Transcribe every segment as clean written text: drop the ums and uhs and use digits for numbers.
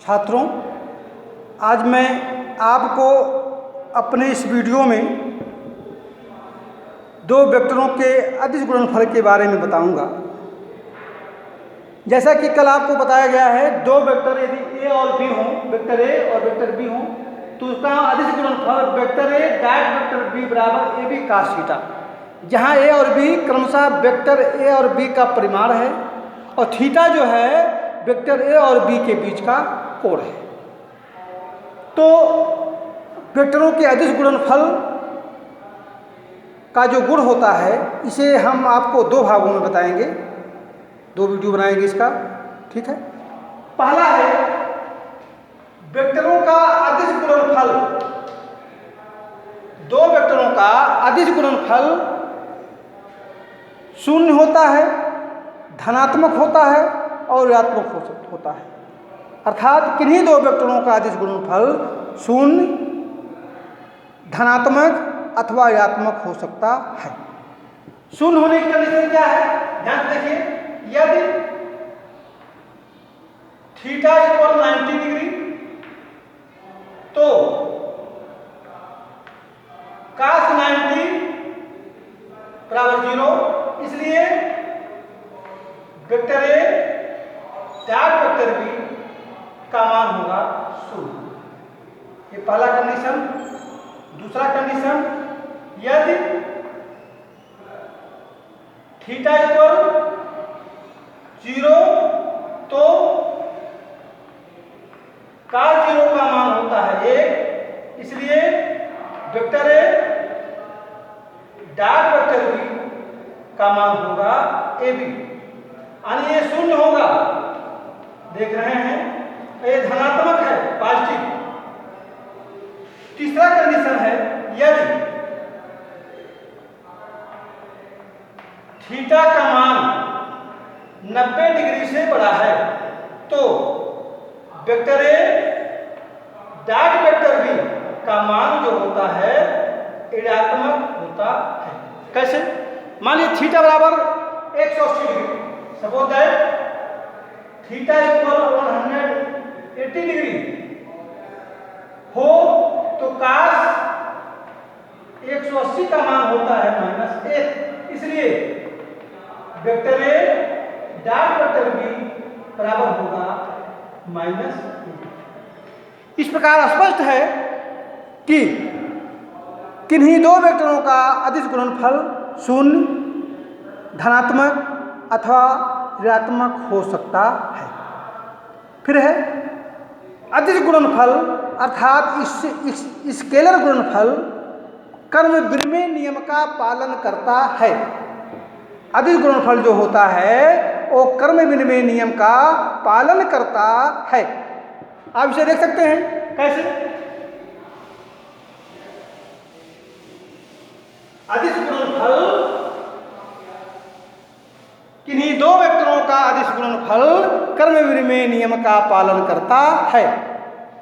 छात्रों, आज मैं आपको अपने इस वीडियो में दो वेक्टरों के अदिश गुणनफल के बारे में बताऊंगा। जैसा कि कल आपको बताया गया है, दो वेक्टर यदि ए और बी हों, वेक्टर ए और वेक्टर बी हों, तो उसका अदिश गुणनफल vector A dash vector B बराबर ए बी cos थीटा, जहाँ ए और बी क्रमशः वेक्टर ए और बी का परिमाण है और थीटा जो है वेक्टर ए और बी के बीच का कोण है। तो वेक्टरों के अदिश गुणनफल का जो गुण होता है, इसे हम आपको दो भागों में बताएंगे, दो वीडियो बनाएंगे इसका। ठीक है, पहला है वेक्टरों का अदिश गुणनफल। दो वेक्टरों का अदिश गुणनफल शून्य होता है, धनात्मक होता है और ऋणात्मक होता है। अर्थात किन्हीं दो वेक्टरों का अदिश गुणनफल शून्य, धनात्मक अथवा ऋणात्मक हो सकता है। शून्य होने की कंडीशन क्या है, ध्यान से देखिए। यदि थीटा इक्वल 90 डिग्री तो cos 90 बराबर 0, इसलिए वेक्टर ए डॉट वेक्टर बी का मान होगा 0। ये पहला कंडीशन। दूसरा कंडीशन, यदि थीटा इक्वल 0 तो cos 0 का मान होता है 1, इसलिए वेक्टर ए डॉट वेक्टर बी का मान होगा ए बी, यानी ये शून्य होगा। देख रहे हैं, ये धनात्मक है, पॉजिटिव। तीसरा कंडीशन है, यदि थीटा का मान 90 डिग्री से बड़ा है तो वेक्टर ए डॉट वेक्टर बी का मान जो होता है ऋणात्मक होता है। कैसे? मान लीजिए थीटा बराबर 180 degree, suppose that theta equal 180 degree हो तो cos 180 का मान होता है -1, इसलिए वेक्टर ए डॉट वेक्टर बी बराबर होगा -1। इस प्रकार स्पष्ट है कि किन्हीं दो वेक्टरों का अदिश गुणनफल शून्य, धनात्मक अथवा ऋणात्मक हो सकता है। फिर है अदिश गुणनफल, अर्थात स्केलर गुणनफल कर्म विनिमय नियम का पालन करता है। अदिश गुणनफल जो होता है वो कर्म विनिमय नियम का पालन करता है। आप इसे देख सकते हैं, कैसे? अदिश गुणनफल किन्हीं दो वेक्टरों का अदिश गुणनफल कर्म विनिमय नियम का पालन करता है।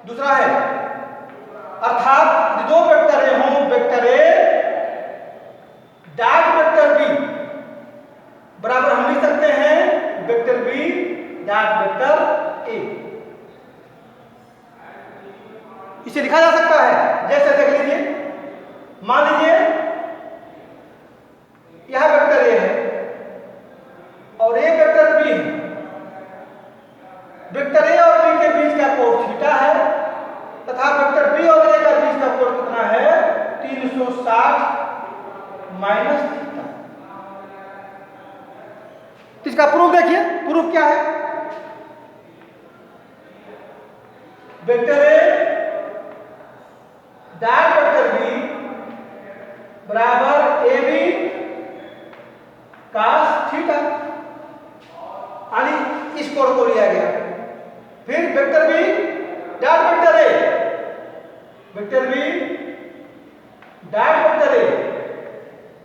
दूसरा है, अर्थात दो वेक्टर हों, वेक्टर ए डॉट वेक्टर बी बराबर हम लिख सकते हैं vector B dot vector A. इसे लिखा जा सकता है जैसे, देख लीजिए, मान लीजिए यह वेक्टर ए है और ये वेक्टर बी है। वेक्टर ए और बी के बीच का कोण थीटा है तथा वेक्टर बी और ए के बीच का कोण कितना है, 360 माइनस थीटा। इसका प्रूफ देखिए, प्रूफ क्या है? वेक्टर ए डॉट वेक्टर बी बराबर ए बी cos थीटा, यानी इस कोण को लिया गया। फिर vector B dot vector A, vector B dot vector A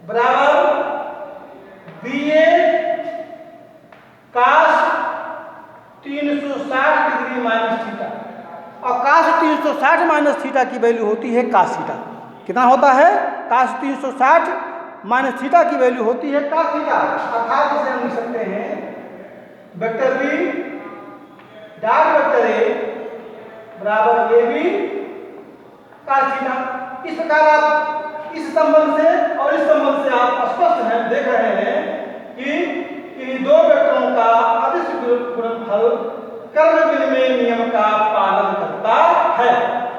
बराबर B A cos 360 degree minus theta, और cos 360 माइनस थीटा की वैल्यू होती है cos थीटा। कितना होता है? cos 360 माइनस थीटा की वैल्यू होती है cos थीटा। अर्थात इसे हम लिख सकते हैं vector B dot vector A बराबर ए बी cos थीटा। इस प्रकार आप इस संबंध से और इस संबंध से आप स्पष्ट हैं, देख रहे हैं कि इन दो वेक्टरों का अदिश गुणनफल कर्म विनिमय नियम का पालन करता है।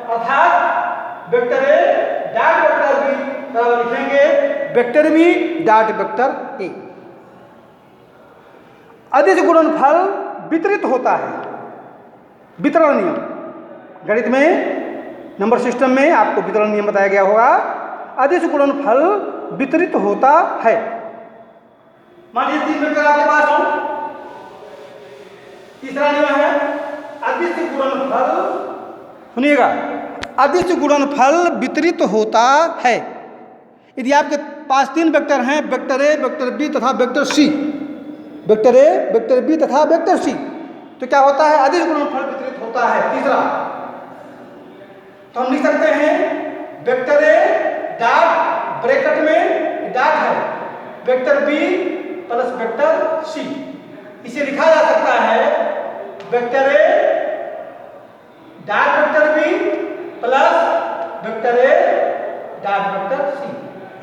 अर्थात वेक्टर ए डॉट वेक्टर बी बराबर लिखेंगे vector B dot vector A. अदिश गुणनफल वितरित होता है। वितरण नियम गणित में नंबर सिस्टम में आपको वितरण नियम बताया गया होगा। अदिश गुणनफल वितरित होता है। मान लीजिए 3 वेक्टर आपके पास हो। तीसरा नियम है अदिश गुणनफल, सुनिएगा, अदिश गुणनफल वितरित होता है। यदि आपके पास 3 वेक्टर हैं, वेक्टर ए, वेक्टर बी तथा vector C, vector A, vector B तथा वेक्टर सी, तो क्या होता है? अदिश गुणनफल वितरित होता है। तीसरा तो हम लिख सकते हैं वेक्टर ए डॉट ब्रैकेट में डॉट है vector B plus vector C. इसे लिखा जा सकता है वेक्टर ए dot vector B plus vector ए डॉट वेक्टर सी।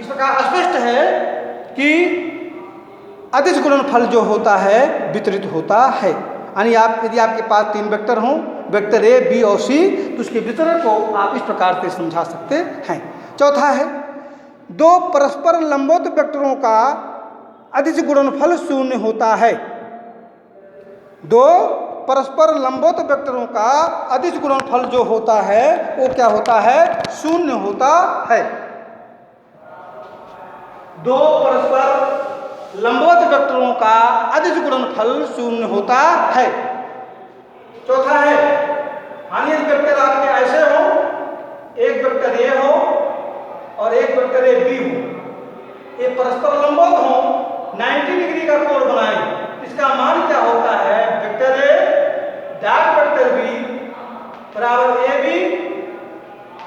इस प्रकार स्पष्ट है कि अदिश गुणनफल जो होता है वितरित होता है। यानी आप यदि आपके पास 3 वेक्टर हों, वेक्टर ए, बी और सी, तो उसके वितरण को आप इस प्रकार से समझा सकते हैं। चौथा है दो परस्पर लंबवत वेक्टरों का अदिश गुणनफल शून्य होता है। दो परस्पर लंबवत वेक्टरों का अदिश गुणनफल जो होता है वो क्या होता है? शून्य होता है। दो परस्पर लंबवत वेक्टरों का अदिश गुणनफल शून्य होता है। चौथा है अन्य वेक्टर आपके ऐसे हो, एक वेक्टर ए हो और एक वेक्टर ए बी हो, ये परस्पर लंबवत हो, 90 डिग्री का कोण बनाए। इसका मान क्या होता है? वेक्टर ए डॉट वेक्टर बी बराबर ए बी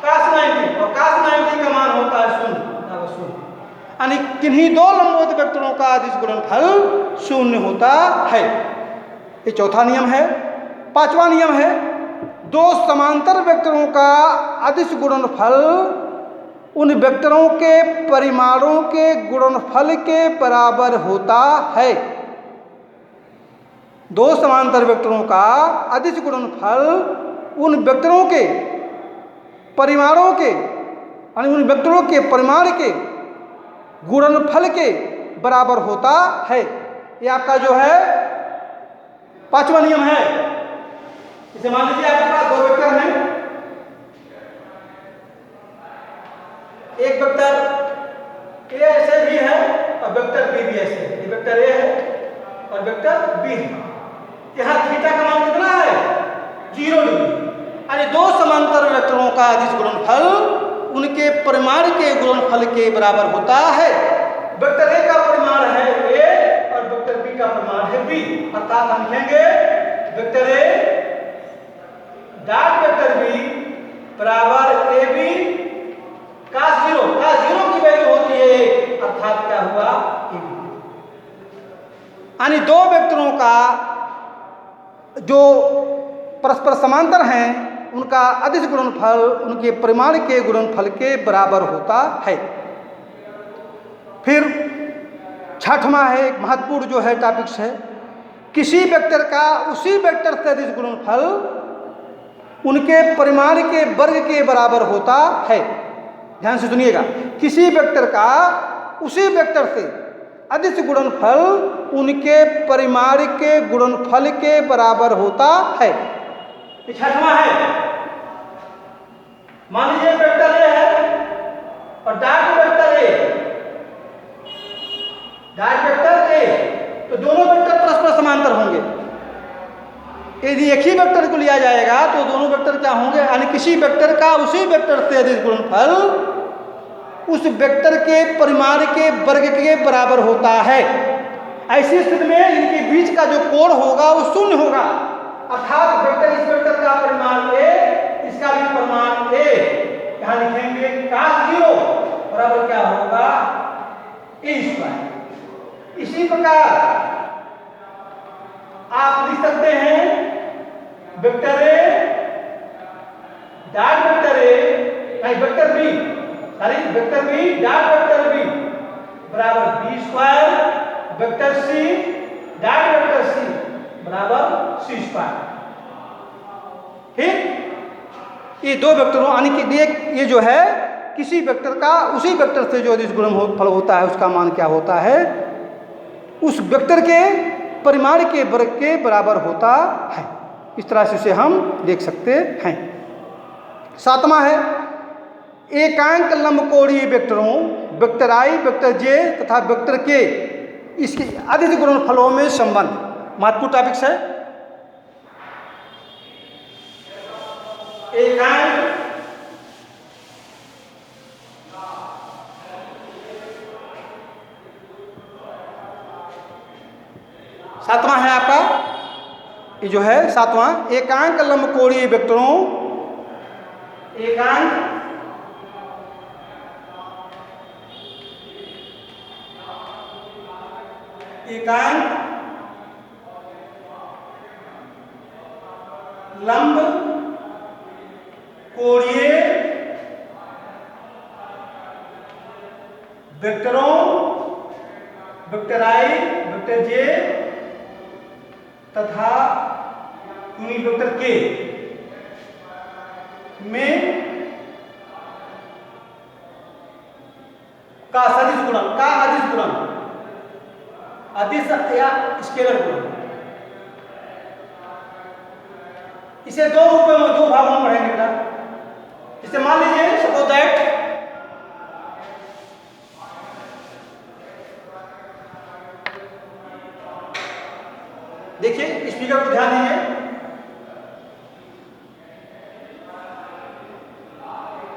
cos 90 और cos 90 का मान होता है 0 बराबर 0। यानी किन्हीं दो लंबवत वेक्टरों का अदिश गुणनफल शून्य होता है। ये चौथा नियम है। पांचवा नियम है दो समांतर वेक्टरों का अदिश गुणनफल उन वेक्टरों के परिमाणों के गुणनफल के बराबर होता है। दो समांतर वेक्टरों का अदिश गुणनफल उन वेक्टरों के परिमाणों के यानी उन वेक्टरों के परिमाण के गुणनफल के बराबर होता है। ये आपका जो है पांचवा नियम है। इसे मान लीजिए आपके पास दो वेक्टर हैं, एक वेक्टर ए ऐसे भी है और वेक्टर बी भी ऐसे है। ये वेक्टर ए है और वेक्टर बी है। यहाँ थीटा का मान कितना है? 0 डिग्री। यानी दो समांतर वेक्टरों का अदिश गुणनफल उनके परिमाण के गुणनफल के बराबर होता है। वेक्टर ए का परिमाण है ए और वेक्टर बी का परिमाण है बी। अर्थात हम लिखेंगे वेक्टर ए डॉट वेक्टर बी बराबर ए बी cos 0। cos 0 की वैल्यू होती है अर्थात क्या हुआ? A B. यानी दो वेक्टरों का जो परस्पर समांतर हैं उनका अदिश गुणनफल उनके परिमाण के गुणनफल के बराबर होता है। फिर छठवां है, एक महत्वपूर्ण जो है टॉपिक्स है, किसी वेक्टर का उसी वेक्टर से अदिश गुणनफल उनके परिमाण के वर्ग के बराबर होता है। ध्यान से सुनिएगा, किसी वेक्टर का उसी वेक्टर से अदिश गुणनफल उनके परिमाण के गुणनफल के बराबर होता है। ये छठवां है। मान लीजिए वेक्टर ए है और डॉट वेक्टर ए, डॉट वेक्टर ए, तो दोनों वेक्टर परस्पर समांतर होंगे। यदि एक ही वेक्टर को लिया जाएगा तो दोनों वेक्टर क्या होंगे? यानी किसी वेक्टर का उसी वेक्टर से अदिश गुणनफल उस वेक्टर के परिमाण के वर्ग के बराबर होता है। ऐसी स्थिति में इनके बीच का जो कोण होगा वो शून्य होगा। अर्थात वेक्टर इस वेक्टर का परिमाण ए, इसका भी परिमाण ए, यहां लिखेंगे cos 0 बराबर क्या होगा? A square. इसी प्रकार आप लिख सकते हैं vector A dot vector a नहीं vector b vector B dot vector B बराबर b square vector c dot vector c बराबर सी स्क्वायर। ठीक, ये दो वेक्टरों यानी कि ये जो है किसी वेक्टर का उसी वेक्टर से जो गुणनफल होता है उसका मान क्या होता है, उस वेक्टर के परिमाण के वर्ग के बराबर होता है। इस तरह से इसे हम देख सकते हैं। सातवां है एकांक लंबकोणीय वेक्टरों वेक्टर आई वेक्टर जे तथा वेक्टर के इसके अदिश गुणनफलों में संबंध महत्वपूर्ण टॉपिक्स है। एकांक सातवां है आपका ये जो है सातवां एकांक लंबकोणीय वेक्टरों एकांक लंब कोणीय वेक्टरों वेक्टर आई वेक्टर जे तथा यूनिट वेक्टर के में का सदिश गुणन का अदिश गुणन अदिश या स्केलर गुणन। इसे दो रूपों में दो भागों में पढ़ेंगे बेटा। इसे मान लीजिए सपोज दैट देखिए इस फिगर को ध्यान दीजिए,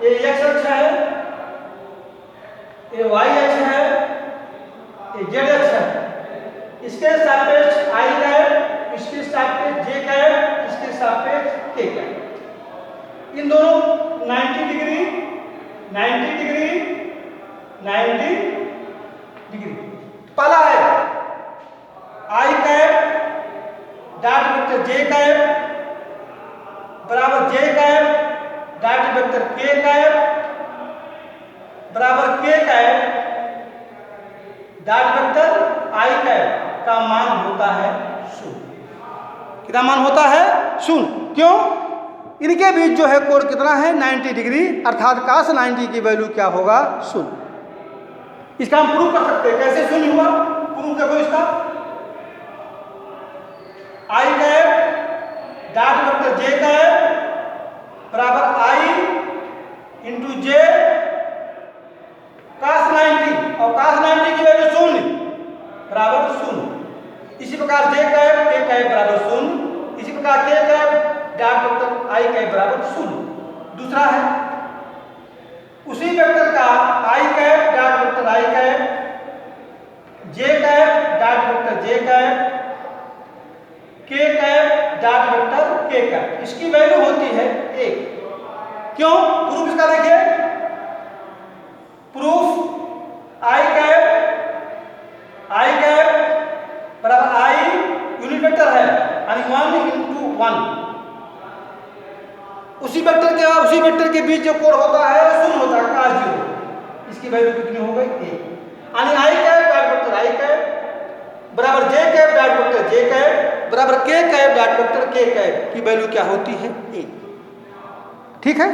ये एक्स अक्ष है, ये वाई अक्ष है, ये जेड अक्ष है। इसके सापेक्ष आई कैप, इसके सापेक्ष जे कैप, इसके सापेक्ष के कैप। इन दोनों 90 डिग्री 90 डिग्री 90 डिग्री। पहला है आई कैप डॉट वेक्टर जे कैप बराबर जे कैप डॉट वेक्टर के कैप बराबर के कैप डॉट वेक्टर आई कैप का मान होता है 0। कितना मान होता है 0। क्यों? इनके बीच जो है कोण कितना है 90 डिग्री अर्थात cos 90 की वैल्यू क्या होगा 0। इसका हम प्रूव कर सकते हैं। कैसे 0 हुआ प्रूफ देखो इसका। आई कैप डॉट वेक्टर जे कैप बराबर आई इंटू जे cos 90 और cos 90 की वैल्यू 0 बराबर 0। इसी प्रकार जे कैप के कैप बराबर 0। इसी प्रकार के कैप डॉट वेक्टर आई कैप बराबर 0। दूसरा है उसी वेक्टर का आई कैप डॉट वेक्टर आई कैप जे कैप डॉट वेक्टर जे कैप के कैप डॉट वेक्टर के कैप, इसकी वैल्यू होती है 1। क्यों? प्रूफ इसका देखिए। प्रूफ आई कैप बराबर आई यूनिट वेक्टर है यानी 1 इंटू 1। उसी वेक्टर के बीच जो कोण होता है 0 होता है cos 0। इसकी वैल्यू कितनी हो गई 1 यानी आई कैप डॉट वेक्टर आई कैप बराबर जे कैप डॉट वेक्टर जे कैप बराबर के कैप डॉट वेक्टर के कैप की वैल्यू क्या होती है 1। ठीक है।